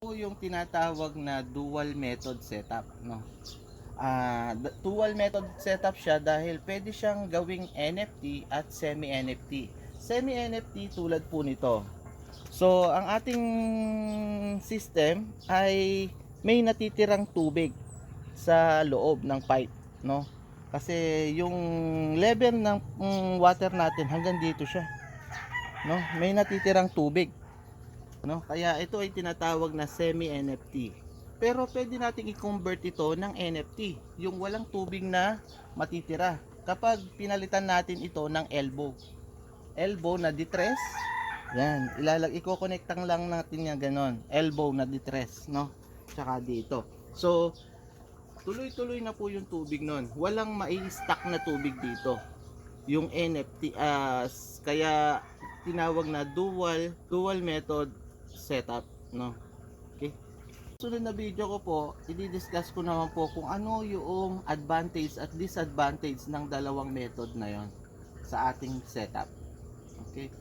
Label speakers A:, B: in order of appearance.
A: Po yung tinatawag na dual method setup, no? Dual method setup siya dahil pwede siyang gawing NFT at semi-NFT. Semi-NFT tulad po nito. So, ang ating system ay may natitirang tubig sa loob ng pipe, no? Kasi yung level ng water natin hanggang dito siya, no? May natitirang tubig, no? Kaya ito ay tinatawag na semi-NFT. Pero pwede nating i-convert ito ng NFT, yung walang tubig na matitira. Kapag pinalitan natin ito ng elbow na detress, yan, iko-connectang lang natin yan ganon, elbow na detress, no? Tsaka dito. So, tuloy-tuloy na po yung tubig nun. Walang mai-stack na tubig dito. Yung NFT, kaya tinawag na dual method setup, no? Okay. Sunod na video ko po, i-discuss ko naman po kung ano yung advantage at disadvantage ng dalawang method na yon sa ating setup. Okay.